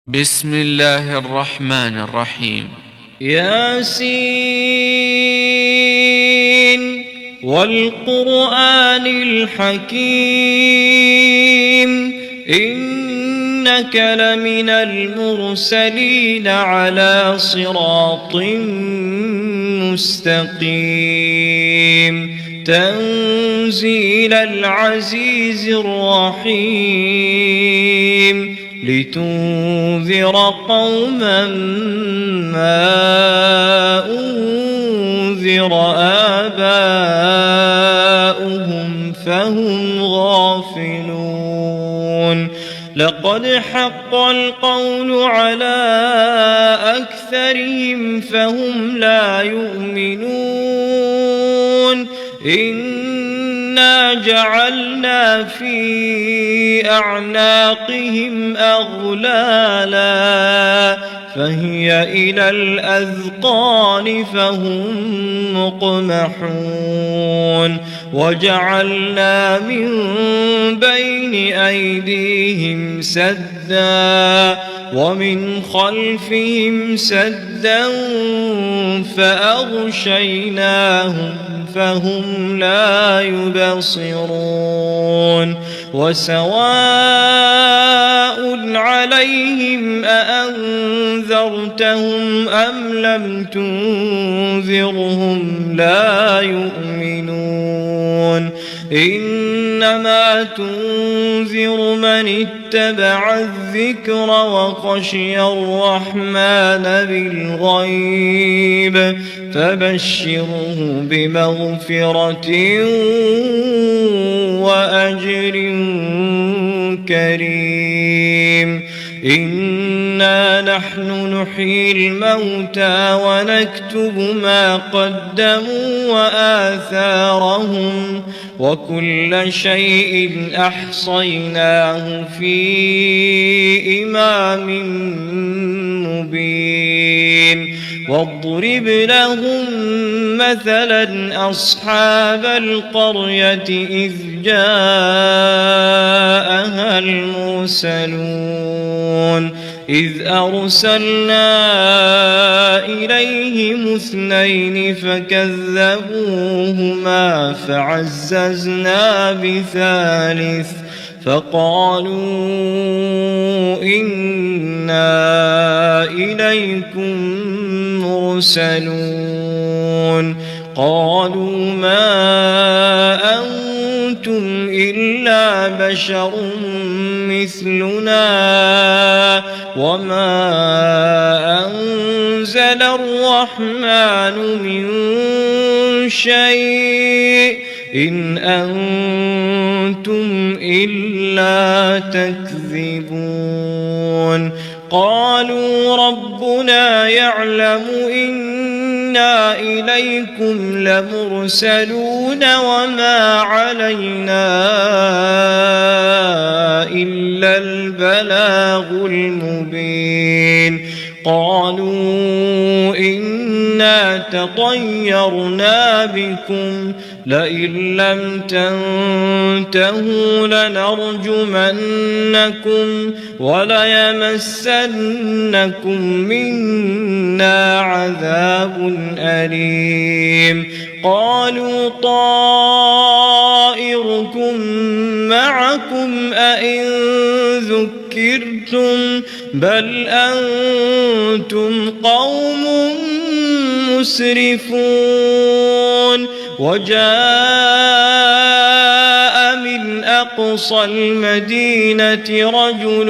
بسم الله الرحمن الرحيم. ياسين والقرآن الحكيم إنك لمن المرسلين على صراط مستقيم تنزيل العزيز الرحيم لتنذر قوما ما أنذر آباؤهم فهم غافلون لقد حق القول على أكثرهم فهم لا يؤمنون إنا جعلنا في أعناقهم أغلالا فهي إلى الأذقان فهم مقمحون وجعلنا من بين أيديهم سدا ومن خلفهم سدا فأغشيناهم فهم لا يبصرون وسواء عليهم أأنذرتهم أم لم تنذرهم لا يؤمنون إنما تنذر من اتبع الذكر وخشي الرحمن بالغيب فبشره بمغفرة وأجر كريم إنا نحن نحيي الموتى ونكتب ما قدموا وآثارهم وكل شيء أحصيناه في إمام مبين واضرب لهم مثلا أصحاب القرية إذ جاءها المرسلون إذ أرسلنا إليهم اثنين فكذبوهما فعززنا بثالث فقالوا إنا إليكم مرسلون قالوا ما أنتم إلا بشر مثلنا وما أنزل الرحمن من شيء إن أنتم إلا تكذبون قالوا ربنا يعلم إنا إليكم لمرسلون وما علينا إلا البلاغ المبين قالوا إنا تطيرنا بكم لئن لم تنتهوا لنرجمنكم وليمسنكم منا عذاب أليم قالوا طائركم معكم أئن ذكرتم بل أنتم قوم مسرفون وجاء من أقصى المدينة رجل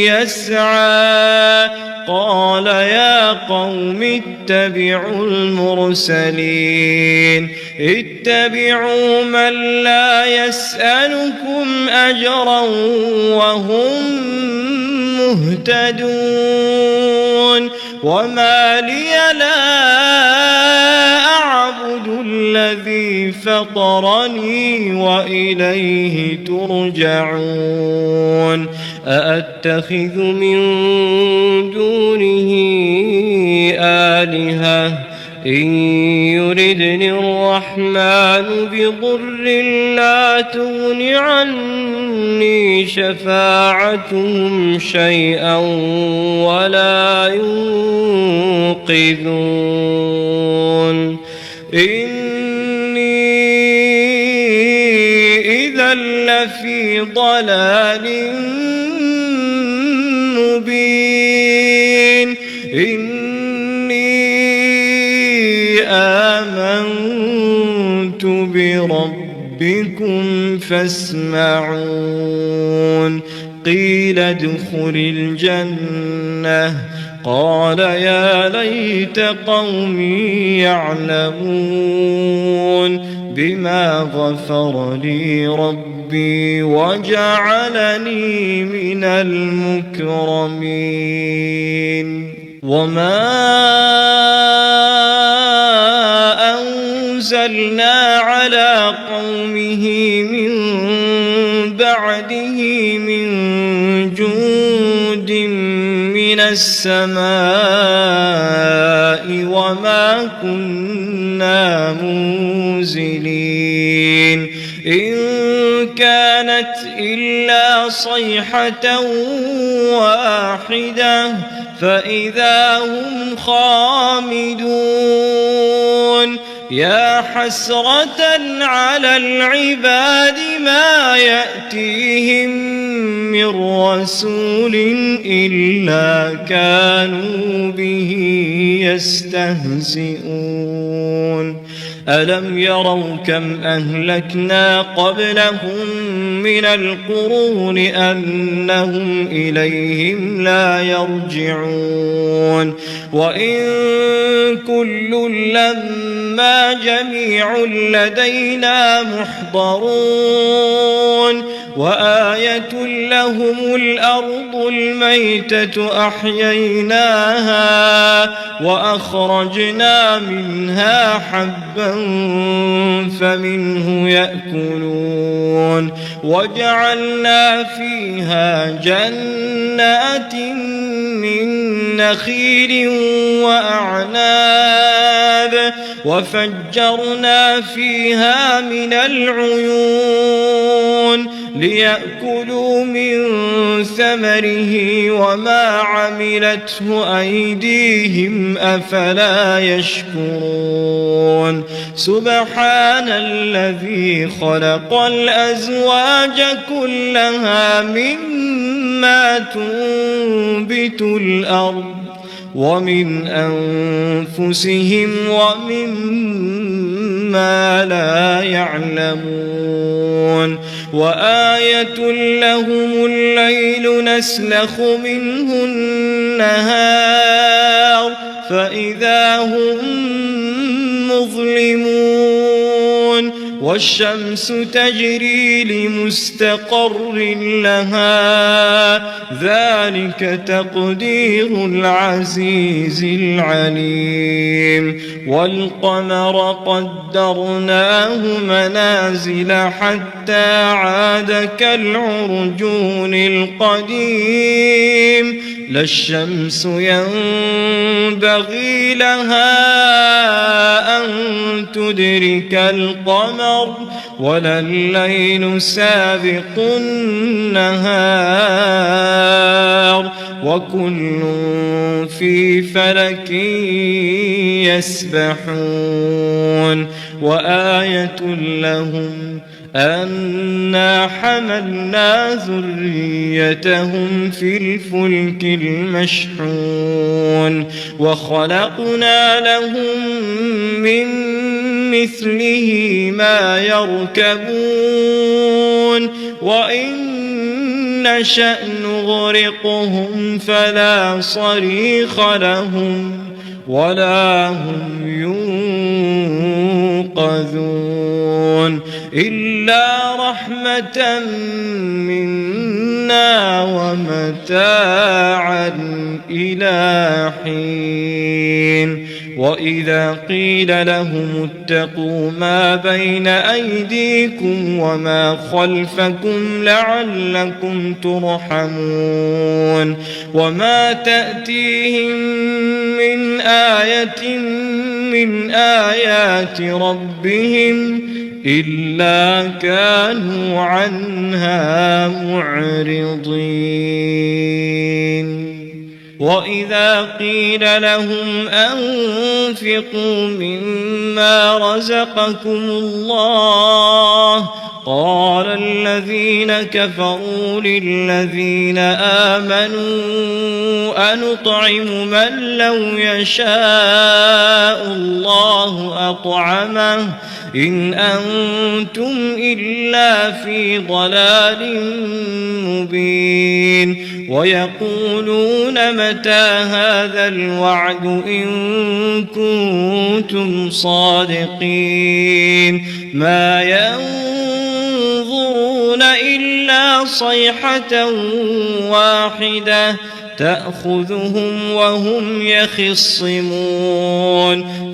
يسعى قال يا قوم اتبعوا المرسلين اتبعوا من لا يسألكم أجرا وهم مهتدون وما لي لا أعبد الذي فطرني وإليه ترجعون أأتخذ من دونه آلهة إن يردني الرحمن الرحمن بضر لا تغن عني شفاعتهم شيئا ولا ينقذون إني إذا لفي ضلال مبين إني آمنت بربكم فاسمعون قيل ادخل الجنة قال يا ليت قومي يعلمون بما غفر لي ربي وجعلني من المكرمين وما أنزلنا على قومه من بعده من جند من السماء وما كنا منزلين إن كانت إلا صيحة واحدة فإذا هم خامدون يا حسرة على العباد ما يأتيهم من رسول إلا كانوا به يستهزئون ألم يروا كم أهلكنا قبلهم من القرون أنهم إليهم لا يرجعون وإن كل لما جميع لدينا محضرون وآية لهم الأرض الميتة أحييناها وأخرجنا منها حبا فمنه يأكلون وجعلنا فيها جنات من نخيل وأعناب وفجرنا فيها من العيون ليأكلوا من ثمره وما عملته أيديهم أفلا يشكرون سبحان الذي خلق الأزواج كلها مما تنبت الأرض ومن أنفسهم ومما لا يعلمون وآية لهم الليل نسلخ منه النهار فإذا هم مظلمون والشمس تجري لمستقر لها ذلك تقدير العزيز العليم والقمر قدرناه منازل حتى عاد كالعرجون القديم لا الشمس ينبغي لها أن تدرك القمر ولا الليل سابق النهار وكل في فلك يسبحون وآية لهم أنا حملنا ذريتهم في الفلك المشحون وخلقنا لهم من مثله ما يركبون وإن نشأ نغرقهم فلا صريخ لهم ولا هم ينقذون إلا رحمة منا ومتاعا إلى حين وإذا قيل لهم اتقوا ما بين أيديكم وما خلفكم لعلكم ترحمون وما تأتيهم من آية من آيات ربهم إلا كانوا عنها معرضين وإذا قيل لهم أنفقوا مما رزقكم الله قال الذين كفروا للذين آمنوا أنطعم من لو يشاء الله أطعمه إن أنتم إلا في ضلال مبين ويقولون متى هذا الوعد إن كنتم صادقين ما ينظرون إلا صيحة واحدة تأخذهم وهم يخصمون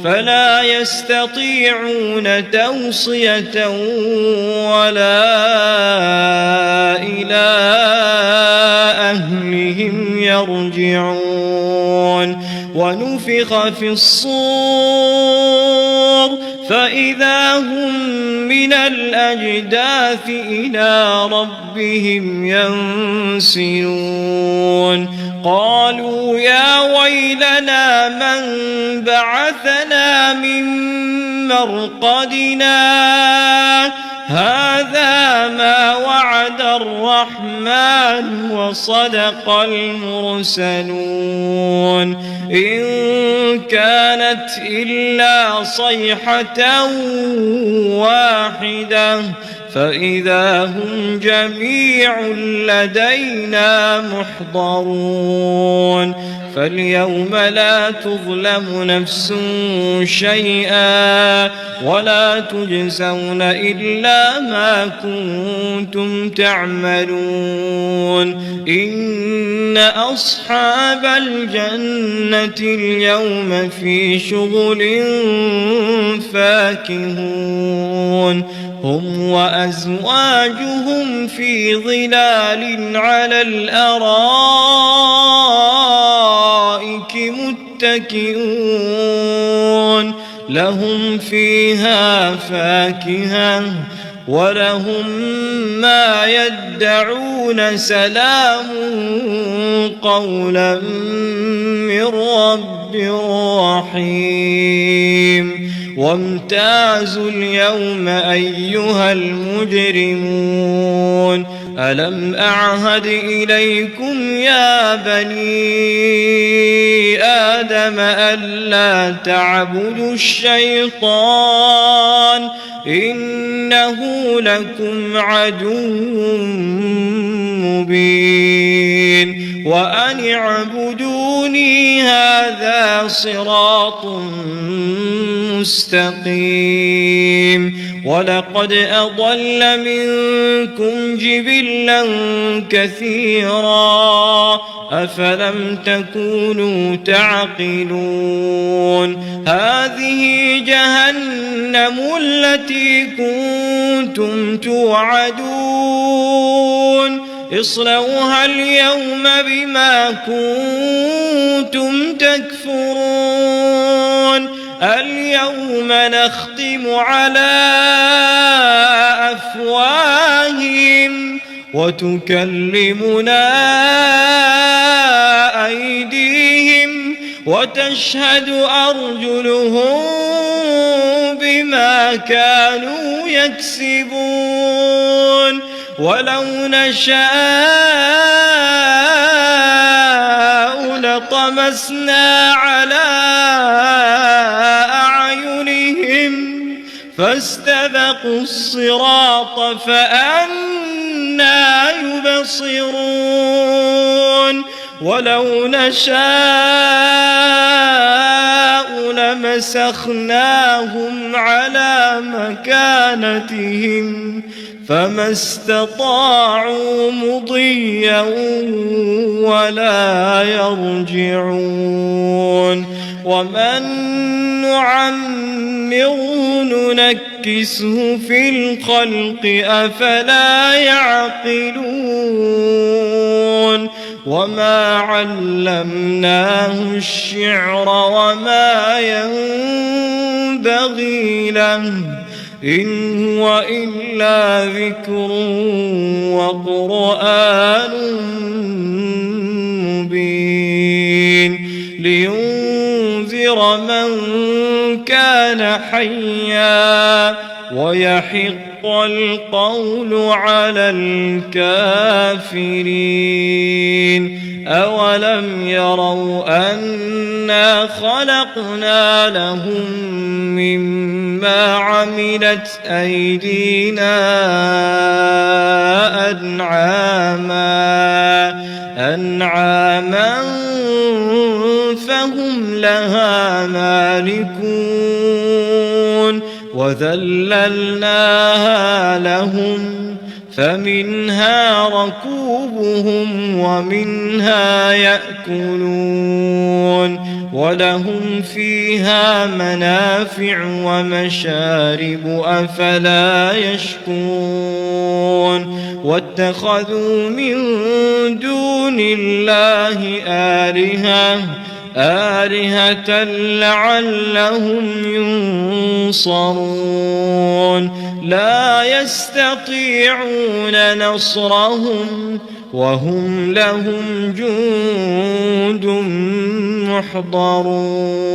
فلا يستطيعون توصية ولا إلى أهلهم يرجعون ونفخ في الصور فإذا هم من الأجداث إلى ربهم ينسلون قالوا يا ويلنا من بعثنا من مرقدنا هذا ما وعد الرحمن وصدق المرسلون إن كانت إلا صيحة واحدة فإذا هم جميع لدينا محضرون فاليوم لا تظلم نفس شيئا ولا تجزون إلا ما كنتم تعملون إن أصحاب الجنة اليوم في شغل فاكهون هم وأزواجهم في ظلال على الأرائك متكئون لهم فيها فاكهة ولهم ما يدعون سلام قولا من رب رحيم وامتازوا اليوم أيها المجرمون ألم أعهد إليكم يا بني آدم ألا تعبدوا الشيطان إنه لكم عدو مبين وأن اعبدوني هذا صراط مستقيم ولقد أضل منكم جبلا كثيرا أفلم تكونوا تعقلون هذه جهنم التي كنتم توعدون اصلوها اليوم بما كنتم تكفرون اليوم نختم على أفواههم وتكلمنا أيديهم وتشهد أرجلهم بما كانوا يكسبون ولو نشاء لطمسنا على أعينهم فاستبقوا الصراط فأنى يبصرون ولو نشاء لمسخناهم على مكانتهم فما استطاعوا مضيا ولا يرجعون ومن نعمره ننكسه في الخلق أفلا يعقلون وما علمناه الشعر وما ينبغي له إن هو إلا ذكر وقرآن مبين لينذر من كان حيا ويحق القول على الكافرين أولم يروا أنا خلقنا لهم مما عملت أيدينا أنعاما فهم لها مالكون وذللناها لهم فمنها ركوبهم ومنها يأكلون ولهم فيها منافع ومشارب أفلا يشكرون واتخذوا من دون الله آلهة لعلهم ينصرون لا يستطيعون نصرهم وهم لهم جند محضرون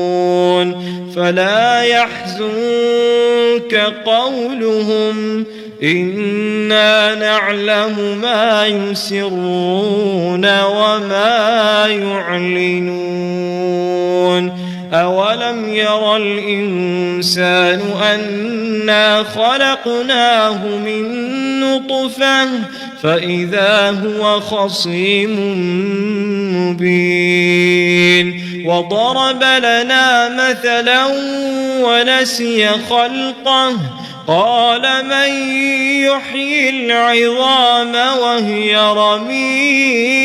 فلا يحزنك قولهم إنا نعلم ما يسرون وما يعلنون أولم ير الإنسان أنا خلقناه من نطفة فإذا هو خصيم مبين وضرب لنا مثلا ونسي خلقه قال من يحيي العظام وهي رميم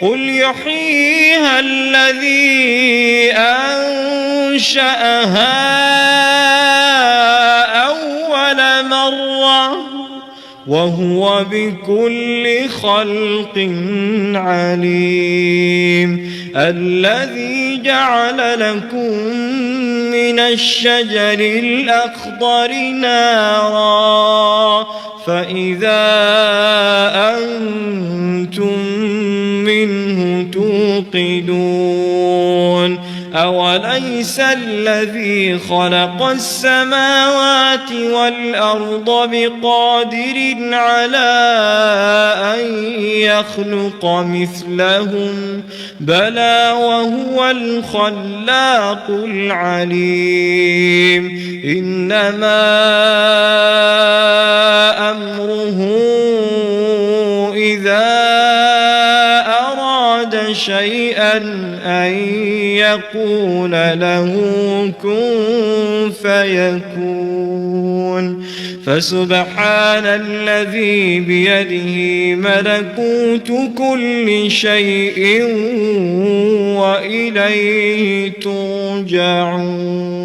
قل يحييها الذي أنشأها أول مرة وهو بكل خلق عليم الذي جعل لكم من الشجر الأخضر نارا فإذا أنتم منه توقدون أوليس الذي خلق السماوات والأرض بقادر على أن يخلق مثلهم بلى وهو الخلاق العليم إنما أمره إذا أراد شيئا أن يقول له كن فيكون فسبحان الذي بيده ملكوت كل شيء وإليه ترجعون.